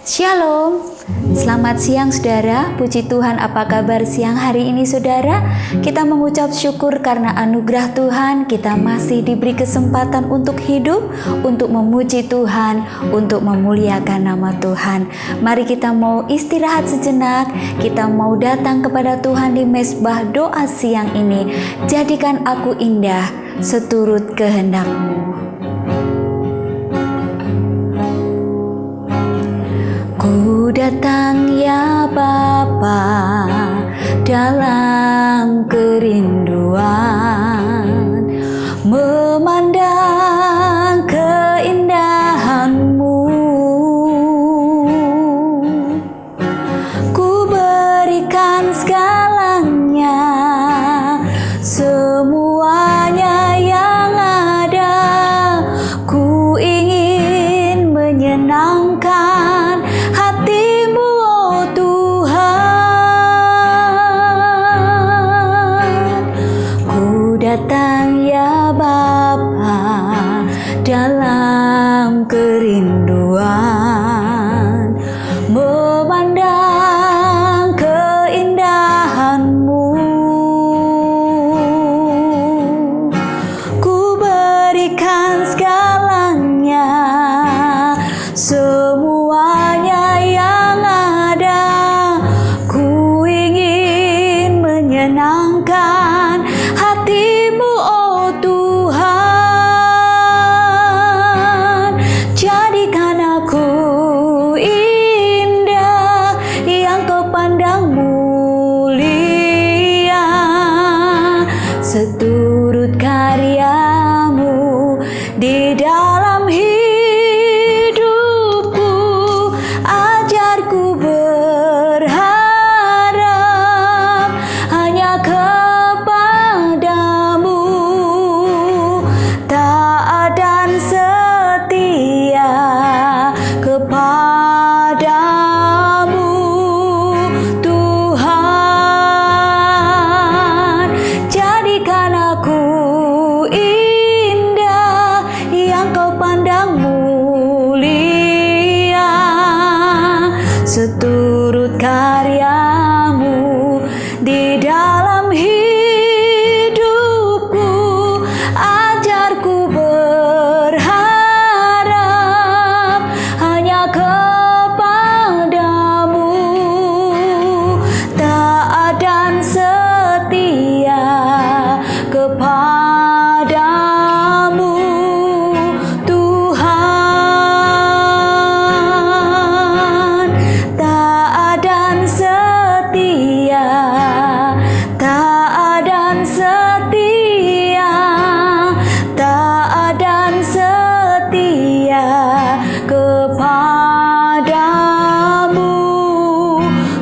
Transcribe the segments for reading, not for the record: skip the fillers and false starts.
Shalom, selamat siang saudara. Puji Tuhan, apa kabar siang hari ini saudara? Kita mengucap syukur karena anugerah Tuhan, kita masih diberi kesempatan untuk hidup, untuk memuji Tuhan, untuk memuliakan nama Tuhan. Mari kita mau istirahat sejenak, kita mau datang kepada Tuhan di mezbah doa siang ini. Jadikan aku indah seturut kehendak-Mu. Ku datang ya Bapa dalam kerinduan, memandang keindahan-Mu. Ku berikan segalanya, semuanya yang ada. Ku ingin menyenangkan hati-Mu, oh Tuhan. Ku datang ya Bapa dalam kerinduan, memandang keindahan-Mu. Ku berikan segalanya, semuanya yang ada. Ku ingin menyenangkan hati-Mu, oh Tuhan. Jadikan aku indah yang Kau pandang mulia, seturut karya-Mu di dalam hidupku. Ajarku berharap hanya kepada-Mu, taat dan setia kepada-Mu, Tuhan. Jadikan aku indah yang Kau pandang mulia, seturut karya-Mu di dalam hidupku. Ajarku berharap hanya kepada-Mu, taat dan setia kepada-Mu, Tuhan. Taat dan setia, taat dan setia, taat dan setia kepada-Mu,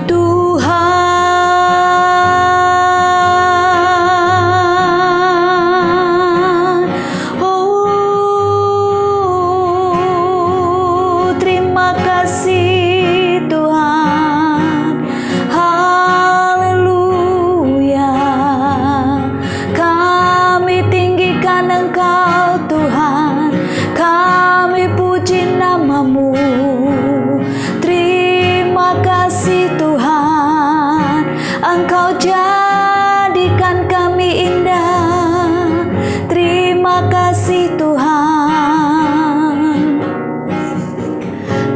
Tuhan. Oh, terima kasih Tuhan. Haleluya. Kami tinggikan Engkau Tuhan, kami puji nama-Mu. Terima kasih Tuhan, Engkau jadikan kami indah. Terima kasih Tuhan.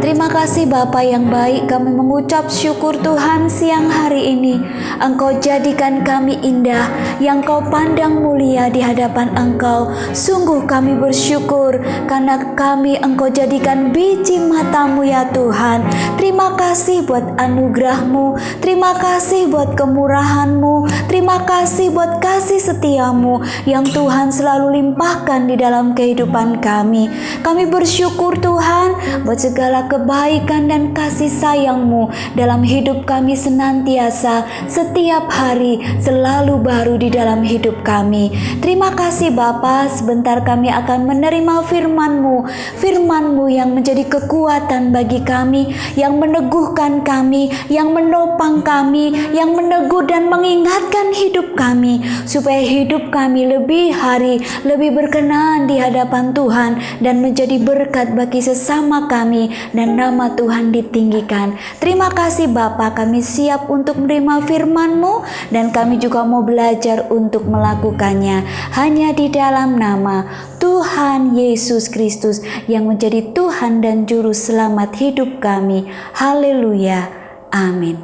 Terima kasih Bapa yang baik, kami mengucap syukur Tuhan siang hari ini. Engkau jadikan kami indah, yang Kau pandang mulia di hadapan Engkau. Sungguh kami bersyukur karena kami Engkau jadikan biji mata-Mu ya Tuhan. Terima kasih buat anugerah-Mu, terima kasih buat kemurahan-Mu, terima kasih buat kasih setia-Mu yang Tuhan selalu limpahkan di dalam kehidupan kami. Kami bersyukur Tuhan buat segala kebaikan dan kasih sayang-Mu dalam hidup kami senantiasa, setiap hari selalu baru di dalam hidup kami. Terima kasih Bapa, sebentar kami akan menerima firman-Mu, firman-Mu yang menjadi kekuatan bagi kami, yang yang meneguhkan kami, yang menopang kami, yang meneguh dan mengingatkan hidup kami, supaya hidup kami lebih hari, lebih berkenan di hadapan Tuhan dan menjadi berkat bagi sesama kami, dan nama Tuhan ditinggikan. Terima kasih Bapa, kami siap untuk menerima firman-Mu dan kami juga mau belajar untuk melakukannya hanya di dalam nama Tuhan Yesus Kristus yang menjadi Tuhan dan Juru Selamat hidup kami. Haleluya. Amin.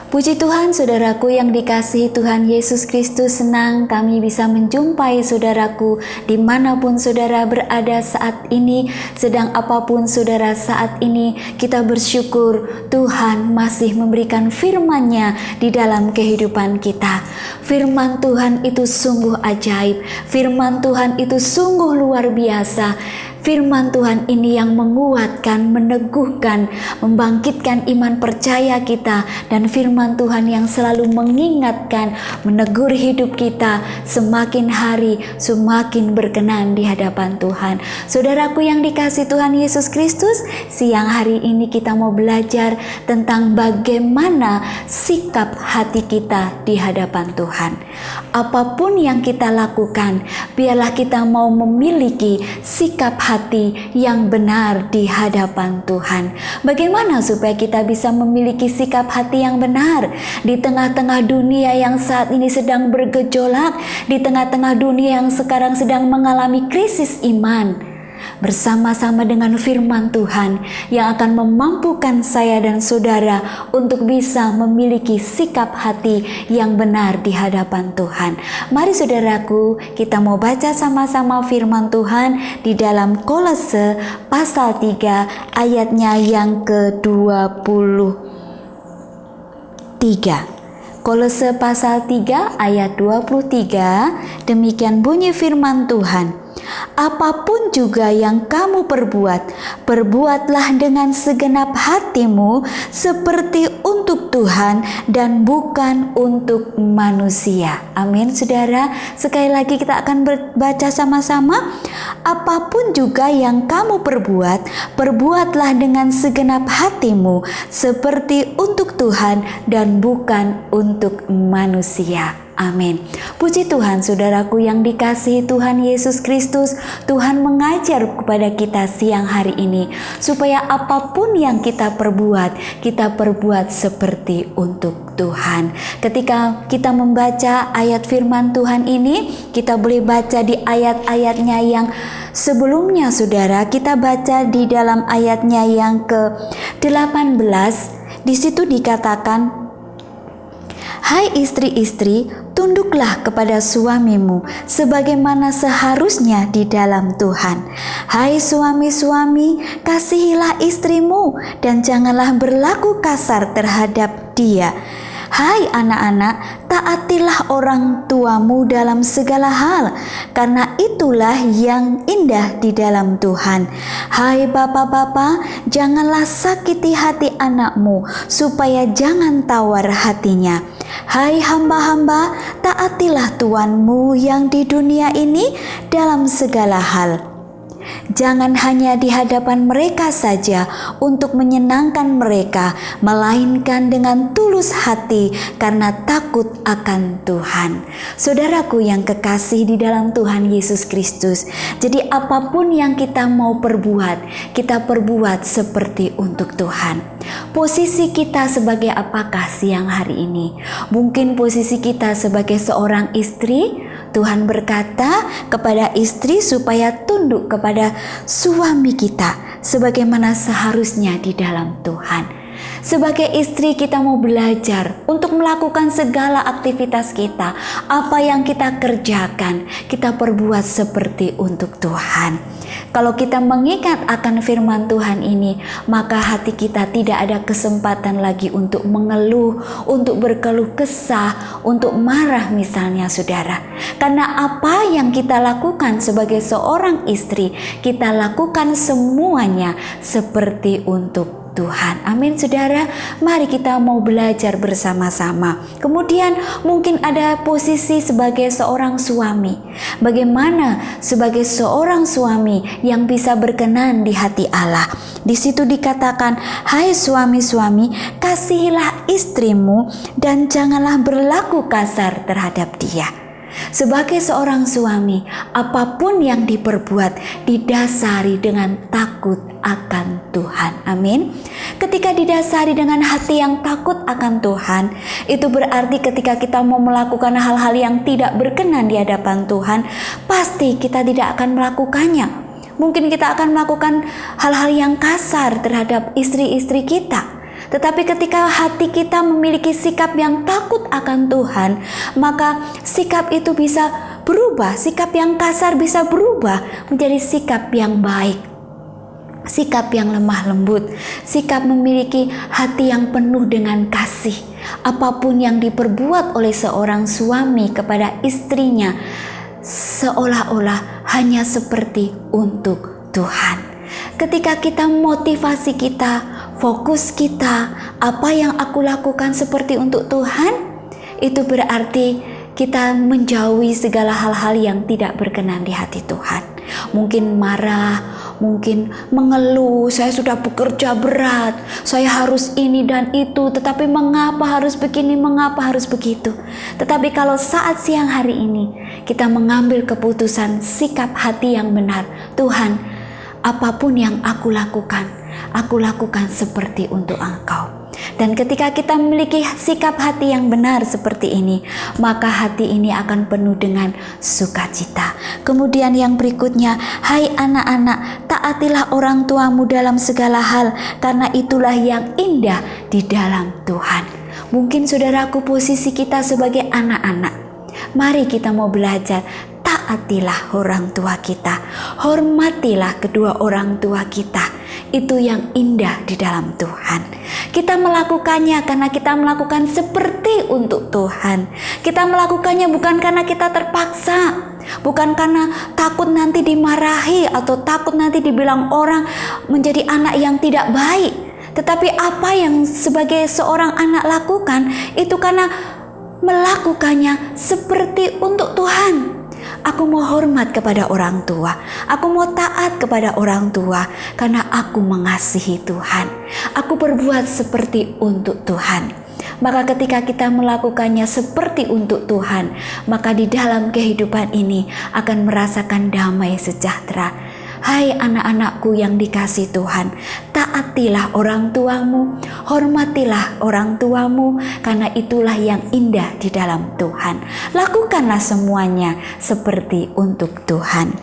Puji Tuhan, saudaraku yang dikasihi Tuhan Yesus Kristus, senang kami bisa menjumpai saudaraku dimanapun saudara berada saat ini. Sedang apapun saudara saat ini, kita bersyukur Tuhan masih memberikan firman-Nya di dalam kehidupan kita. Firman Tuhan itu sungguh ajaib, firman Tuhan itu sungguh luar biasa. Firman Tuhan ini yang menguatkan, meneguhkan, membangkitkan iman percaya kita, dan firman Tuhan yang selalu mengingatkan, menegur hidup kita semakin hari semakin berkenan di hadapan Tuhan. Saudaraku yang dikasihi Tuhan Yesus Kristus, siang hari ini kita mau belajar tentang bagaimana sikap hati kita di hadapan Tuhan. Apapun yang kita lakukan, biarlah kita mau memiliki sikap hati yang benar di hadapan Tuhan. Bagaimana supaya kita bisa memiliki sikap hati yang benar di tengah-tengah dunia yang saat ini sedang bergejolak, di tengah-tengah dunia yang sekarang sedang mengalami krisis iman? Bersama-sama dengan firman Tuhan yang akan memampukan saya dan saudara untuk bisa memiliki sikap hati yang benar di hadapan Tuhan. Mari saudaraku, kita mau baca sama-sama firman Tuhan di dalam Kolose pasal 3 ayatnya yang ke-23. Kolose pasal 3 ayat 23, demikian bunyi firman Tuhan. Apapun juga yang kamu perbuat, perbuatlah dengan segenap hatimu seperti untuk Tuhan dan bukan untuk manusia. Amin saudara. Sekali lagi kita akan baca sama-sama. Apapun juga yang kamu perbuat, perbuatlah dengan segenap hatimu seperti untuk Tuhan dan bukan untuk manusia. Amin. Puji Tuhan, saudaraku yang dikasihi Tuhan Yesus Kristus. Tuhan mengajar kepada kita siang hari ini supaya apapun yang kita perbuat seperti untuk Tuhan. Ketika kita membaca ayat firman Tuhan ini, kita boleh baca di ayat-ayatnya yang sebelumnya saudara. Kita baca di dalam ayatnya yang ke-18. Di situ dikatakan, hai istri-istri, tunduklah kepada suamimu sebagaimana seharusnya di dalam Tuhan. Hai suami-suami, kasihilah istrimu dan janganlah berlaku kasar terhadap dia. Hai anak-anak, taatilah orang tuamu dalam segala hal, karena itulah yang indah di dalam Tuhan. Hai bapak-bapak, janganlah sakiti hati anakmu, supaya jangan tawar hatinya. Hai hamba-hamba, taatilah tuanmu yang di dunia ini dalam segala hal. Jangan hanya di hadapan mereka saja untuk menyenangkan mereka, melainkan dengan tulus hati karena takut akan Tuhan. Saudaraku yang kekasih di dalam Tuhan Yesus Kristus, jadi apapun yang kita mau perbuat, kita perbuat seperti untuk Tuhan. Posisi kita sebagai apakah siang hari ini? Mungkin posisi kita sebagai seorang istri. Tuhan berkata kepada istri supaya tunduk kepada suami kita sebagaimana seharusnya di dalam Tuhan. Sebagai istri kita mau belajar untuk melakukan segala aktivitas kita. Apa yang kita kerjakan, kita perbuat seperti untuk Tuhan. Kalau kita mengingat akan firman Tuhan ini, maka hati kita tidak ada kesempatan lagi untuk mengeluh, untuk berkeluh kesah, untuk marah misalnya saudara. Karena apa yang kita lakukan sebagai seorang istri, kita lakukan semuanya seperti untuk Tuhan. Amin saudara, mari kita mau belajar bersama-sama. Kemudian mungkin ada posisi sebagai seorang suami. Bagaimana sebagai seorang suami yang bisa berkenan di hati Allah? Di situ dikatakan, hai suami-suami, kasihilah istrimu dan janganlah berlaku kasar terhadap dia. Sebagai seorang suami, apapun yang diperbuat didasari dengan takut akan Tuhan. Amin. Ketika didasari dengan hati yang takut akan Tuhan, itu berarti ketika kita mau melakukan hal-hal yang tidak berkenan di hadapan Tuhan, pasti kita tidak akan melakukannya. Mungkin kita akan melakukan hal-hal yang kasar terhadap istri-istri kita. Tetapi ketika hati kita memiliki sikap yang takut akan Tuhan, maka sikap itu bisa berubah. Sikap yang kasar bisa berubah menjadi sikap yang baik. Sikap yang lemah lembut, sikap memiliki hati yang penuh dengan kasih. Apapun yang diperbuat oleh seorang suami kepada istrinya, seolah-olah hanya seperti untuk Tuhan. Ketika kita motivasi kita, fokus kita, apa yang aku lakukan seperti untuk Tuhan, itu berarti kita menjauhi segala hal-hal yang tidak berkenan di hati Tuhan. Mungkin marah, mungkin mengeluh, saya sudah bekerja berat, saya harus ini dan itu, tetapi mengapa harus begini, mengapa harus begitu. Tetapi kalau saat siang hari ini kita mengambil keputusan sikap hati yang benar, Tuhan, apapun yang aku lakukan seperti untuk Engkau. Dan ketika kita memiliki sikap hati yang benar seperti ini, maka hati ini akan penuh dengan sukacita. Kemudian yang berikutnya, hai anak-anak, taatilah orang tuamu dalam segala hal, karena itulah yang indah di dalam Tuhan. Mungkin saudaraku, posisi kita sebagai anak-anak, mari kita mau belajar. Taatilah orang tua kita, hormatilah kedua orang tua kita. Itu yang indah di dalam Tuhan. Kita melakukannya karena kita melakukan seperti untuk Tuhan. Kita melakukannya bukan karena kita terpaksa, bukan karena takut nanti dimarahi atau takut nanti dibilang orang menjadi anak yang tidak baik. Tetapi apa yang sebagai seorang anak lakukan itu karena melakukannya seperti untuk Tuhan. Aku mau hormat kepada orang tua, aku mau taat kepada orang tua karena aku mengasihi Tuhan. Aku berbuat seperti untuk Tuhan. Maka ketika kita melakukannya seperti untuk Tuhan, maka di dalam kehidupan ini akan merasakan damai sejahtera. Hai anak-anakku yang dikasihi Tuhan, taatilah orang tuamu, hormatilah orang tuamu, karena itulah yang indah di dalam Tuhan. Lakukanlah semuanya seperti untuk Tuhan.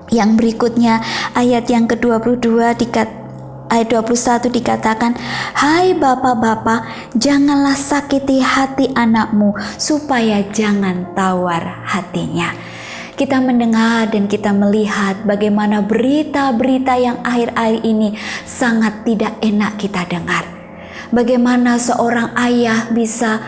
Yang berikutnya, ayat yang ke-22 ayat 21 dikatakan, hai bapak-bapak, janganlah sakiti hati anakmu, supaya jangan tawar hatinya. Kita mendengar dan kita melihat bagaimana berita-berita yang akhir-akhir ini sangat tidak enak kita dengar. Bagaimana seorang ayah bisa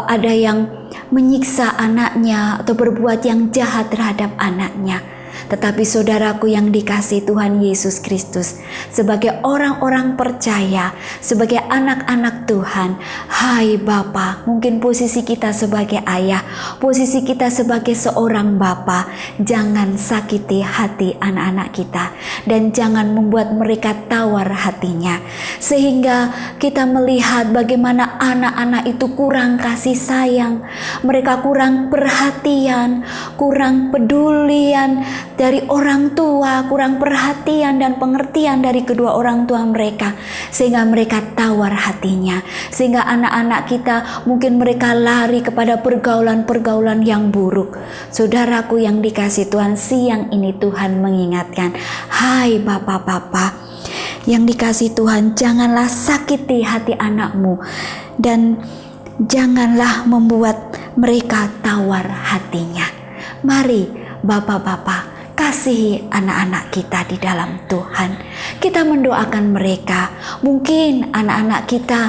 ada yang menyiksa anaknya atau berbuat yang jahat terhadap anaknya. Tetapi saudaraku yang dikasihi Tuhan Yesus Kristus, sebagai orang-orang percaya, sebagai anak-anak Tuhan, hai Bapa, mungkin posisi kita sebagai ayah, posisi kita sebagai seorang bapa, jangan sakiti hati anak-anak kita dan jangan membuat mereka tawar hatinya, sehingga kita melihat bagaimana anak-anak itu kurang kasih sayang, mereka kurang perhatian, kurang pedulian dari orang tua, kurang perhatian dan pengertian dari kedua orang tua mereka, sehingga mereka tawar hatinya, sehingga anak-anak kita mungkin mereka lari kepada pergaulan-pergaulan yang buruk. Saudaraku yang dikasihi Tuhan, siang ini Tuhan mengingatkan, hai bapak-bapak yang dikasihi Tuhan, janganlah sakiti hati anakmu dan janganlah membuat mereka tawar hatinya. Mari bapak-bapak, kasihi anak-anak kita di dalam Tuhan. Kita mendoakan mereka. Mungkin anak-anak kita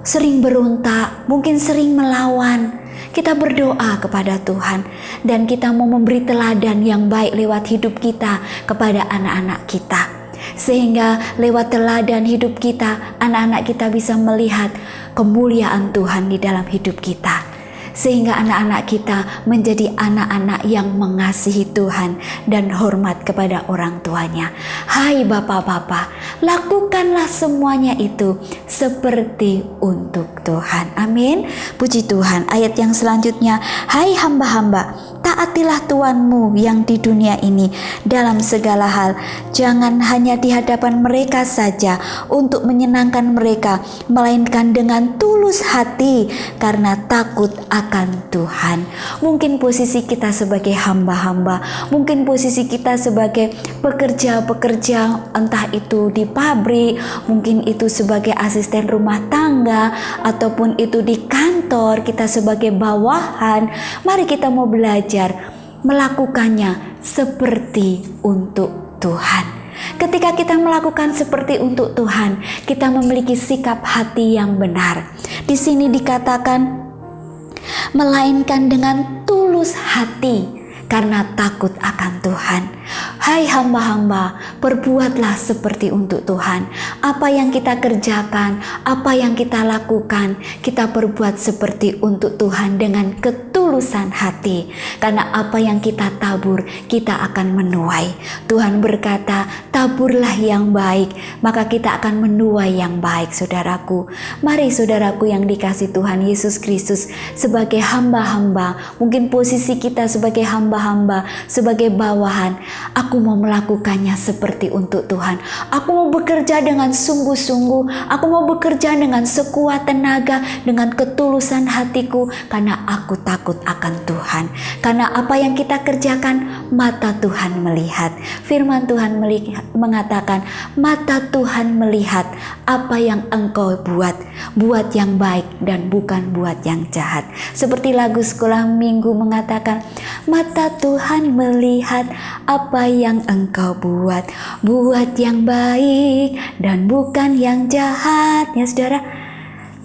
sering berontak, mungkin sering melawan. Kita berdoa kepada Tuhan dan kita mau memberi teladan yang baik lewat hidup kita kepada anak-anak kita. sehingga lewat teladan hidup kita, anak-anak kita bisa melihat kemuliaan Tuhan di dalam hidup kita, sehingga anak-anak kita menjadi anak-anak yang mengasihi Tuhan dan hormat kepada orang tuanya. Hai bapak-bapak, lakukanlah semuanya itu seperti untuk Tuhan. Amin. Puji Tuhan. Ayat yang selanjutnya, hai hamba-hamba, taatilah Tuanmu yang di dunia ini dalam segala hal. Jangan hanya di hadapan mereka saja untuk menyenangkan mereka, melainkan dengan tulus hati karena takut akan Tuhan. Mungkin posisi kita sebagai hamba-hamba, mungkin posisi kita sebagai pekerja-pekerja, entah itu di pabrik, mungkin itu sebagai asisten rumah tangga, ataupun itu di kantor, kita sebagai bawahan. Mari kita mau belajar melakukannya seperti untuk Tuhan. Ketika kita melakukan seperti untuk Tuhan, kita memiliki sikap hati yang benar. Di sini dikatakan melainkan dengan tulus hati karena takut akan Tuhan. Hai hamba-hamba, perbuatlah seperti untuk Tuhan. Apa yang kita kerjakan, apa yang kita lakukan, kita perbuat seperti untuk Tuhan dengan ketulusan hati. Karena apa yang kita tabur, kita akan menuai. Tuhan berkata, taburlah yang baik, maka kita akan menuai yang baik, saudaraku. Mari saudaraku yang dikasihi Tuhan Yesus Kristus, sebagai hamba-hamba, mungkin posisi kita sebagai hamba-hamba, sebagai bawahan, aku mau melakukannya seperti untuk Tuhan. Aku mau bekerja dengan sungguh-sungguh. Aku mau bekerja dengan sekuat tenaga, dengan ketulusan hatiku, karena aku takut akan Tuhan. Karena apa yang kita kerjakan, mata Tuhan melihat. Firman Tuhan mengatakan, mata Tuhan melihat apa yang engkau buat. Buat yang baik dan bukan buat yang jahat. Seperti lagu sekolah minggu mengatakan, mata Tuhan melihat apa yang engkau buat. Buat yang baik dan bukan yang jahat. Ya saudara,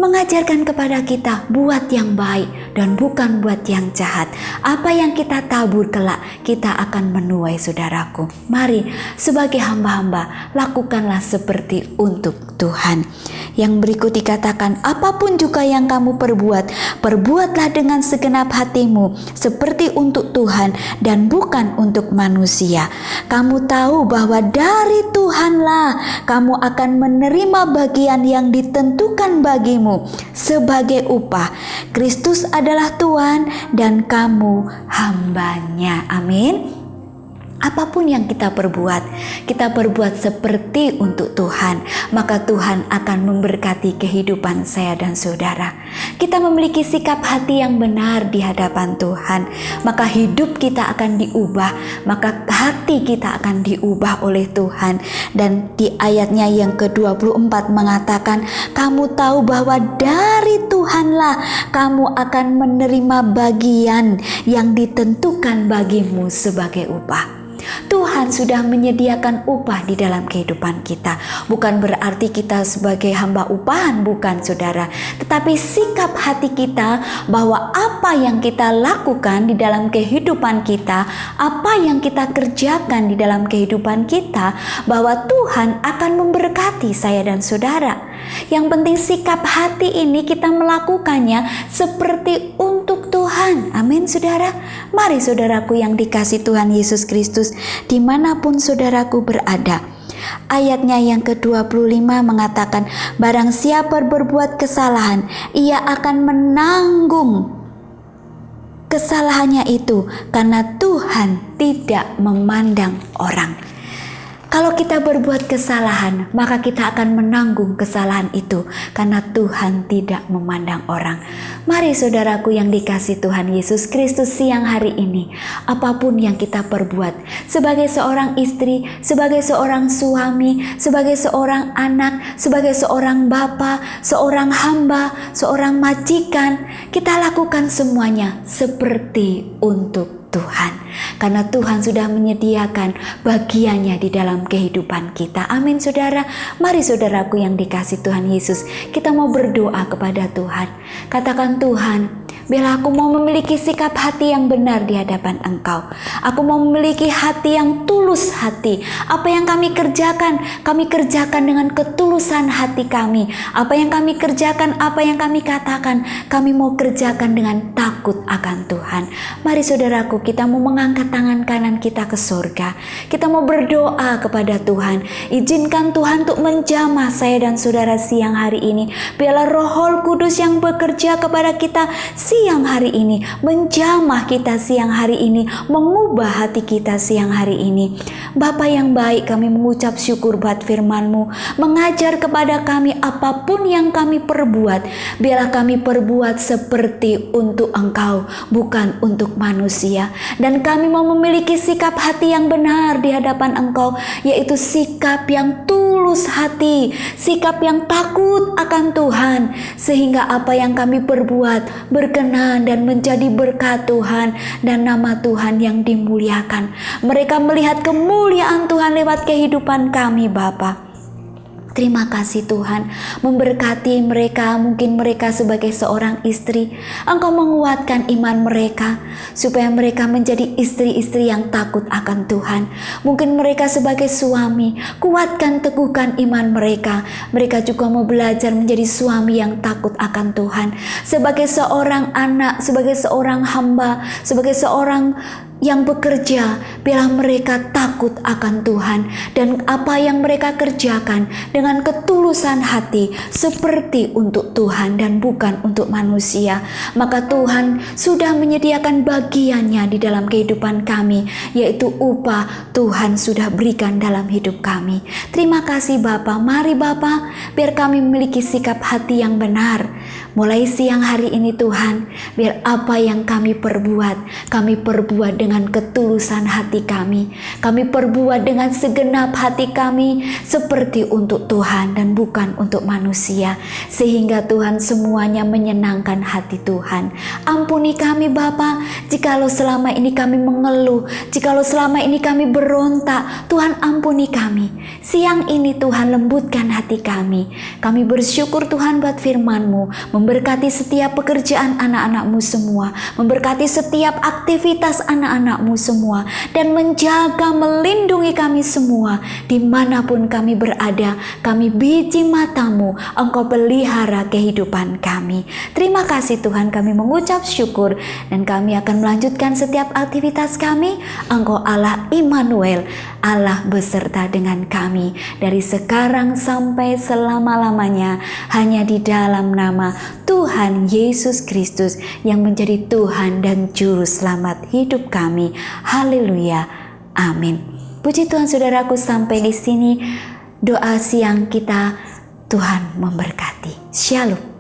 mengajarkan kepada kita buat yang baik dan bukan buat yang jahat. Apa yang kita tabur kelak, kita akan menuai, saudaraku. Mari sebagai hamba-hamba, lakukanlah seperti untuk Tuhan. Yang berikut dikatakan, apapun juga yang kamu perbuat, perbuatlah dengan segenap hatimu seperti untuk Tuhan dan bukan untuk manusia. Kamu tahu bahwa dari Tuhanlah kamu akan menerima bagian yang ditentukan bagimu sebagai upah. Kristus adalah Tuhan dan kamu hambanya. Amin. Apapun yang kita perbuat seperti untuk Tuhan, maka Tuhan akan memberkati kehidupan saya dan saudara. Kita memiliki sikap hati yang benar di hadapan Tuhan, maka hidup kita akan diubah, maka hati kita akan diubah oleh Tuhan. Dan di ayatnya yang ke-24 mengatakan, kamu tahu bahwa dari Tuhanlah kamu akan menerima bagian yang ditentukan bagimu sebagai upah. Tuhan sudah menyediakan upah di dalam kehidupan kita. Bukan berarti kita sebagai hamba upahan, bukan saudara. Tetapi sikap hati kita bahwa apa yang kita lakukan di dalam kehidupan kita, apa yang kita kerjakan di dalam kehidupan kita, bahwa Tuhan akan memberkati saya dan saudara. Yang penting sikap hati ini kita melakukannya seperti untuk Tuhan. Amin saudara. Mari saudaraku yang dikasihi Tuhan Yesus Kristus, dimanapun saudaraku berada. Ayatnya yang ke-25 mengatakan, barang siapa berbuat kesalahan, ia akan menanggung kesalahannya itu, karena Tuhan tidak memandang orang. Kalau kita berbuat kesalahan, maka kita akan menanggung kesalahan itu, karena Tuhan tidak memandang orang. Mari saudaraku yang dikasihi Tuhan Yesus Kristus, siang hari ini, apapun yang kita perbuat, sebagai seorang istri, sebagai seorang suami, sebagai seorang anak, sebagai seorang bapa, seorang hamba, seorang majikan, kita lakukan semuanya seperti untuk Tuhan, karena Tuhan sudah menyediakan bagiannya di dalam kehidupan kita. Amin saudara. Mari saudaraku yang dikasih Tuhan Yesus, kita mau berdoa kepada Tuhan. Katakan, Tuhan, biarlah aku mau memiliki sikap hati yang benar di hadapan Engkau. Aku mau memiliki hati yang tulus hati. Apa yang kami kerjakan dengan ketulusan hati kami. Apa yang kami kerjakan, apa yang kami katakan, kami mau kerjakan dengan takut akan Tuhan. Mari saudaraku, kita mau mengangkat tangan kanan kita ke surga. Kita mau berdoa kepada Tuhan. Izinkan Tuhan untuk menjamah saya dan saudara siang hari ini. Biarlah Roh Kudus yang bekerja kepada kita siang hari ini, menjamah kita siang hari ini, mengubah hati kita siang hari ini. Bapa yang baik, kami mengucap syukur buat firman-Mu. Mengajar kepada kami apapun yang kami perbuat, biarlah kami perbuat seperti untuk Engkau, bukan untuk manusia. Dan kami mau memiliki sikap hati yang benar di hadapan Engkau, yaitu sikap yang tulus hati, sikap yang takut akan Tuhan, sehingga apa yang kami perbuat berkenan dan menjadi berkat Tuhan, dan nama Tuhan yang dimuliakan. Mereka melihat kemuliaan Tuhan lewat kehidupan kami, Bapa. Terima kasih Tuhan, memberkati mereka. Mungkin mereka sebagai seorang istri, Engkau menguatkan iman mereka supaya mereka menjadi istri-istri yang takut akan Tuhan. Mungkin mereka sebagai suami, kuatkan, teguhkan iman mereka. Mereka juga mau belajar menjadi suami yang takut akan Tuhan. Sebagai seorang anak, sebagai seorang hamba, sebagai seorang yang bekerja, biarlah mereka takut akan Tuhan, dan apa yang mereka kerjakan dengan ketulusan hati seperti untuk Tuhan dan bukan untuk manusia. Maka Tuhan sudah menyediakan bagiannya di dalam kehidupan kami, yaitu upah Tuhan sudah berikan dalam hidup kami. Terima kasih Bapa. Mari Bapa, biar kami memiliki sikap hati yang benar. Mulai siang hari ini Tuhan, biar apa yang kami perbuat dengan ketulusan hati kami. Kami perbuat dengan segenap hati kami seperti untuk Tuhan dan bukan untuk manusia. Sehingga Tuhan semuanya menyenangkan hati Tuhan. Ampuni kami Bapa, jikalau selama ini kami mengeluh, jikalau selama ini kami berontak, Tuhan ampuni kami. Siang ini Tuhan lembutkan hati kami. Kami bersyukur Tuhan buat firman-Mu, memberkati setiap pekerjaan anak-anak-Mu semua, memberkati setiap aktivitas anak-anak-Mu semua, dan menjaga, melindungi kami semua dimanapun kami berada. Kami biji mata-Mu, Engkau pelihara kehidupan kami. Terima kasih Tuhan, kami mengucap syukur dan kami akan melanjutkan setiap aktivitas kami. Engkau Allah Immanuel, Allah beserta dengan kami dari sekarang sampai selama-lamanya, hanya di dalam nama Tuhan Yesus Kristus yang menjadi Tuhan dan Juru Selamat hidup kami. Haleluya. Amin. Puji Tuhan saudaraku, sampai di sini doa siang kita. Tuhan memberkati. Shalom.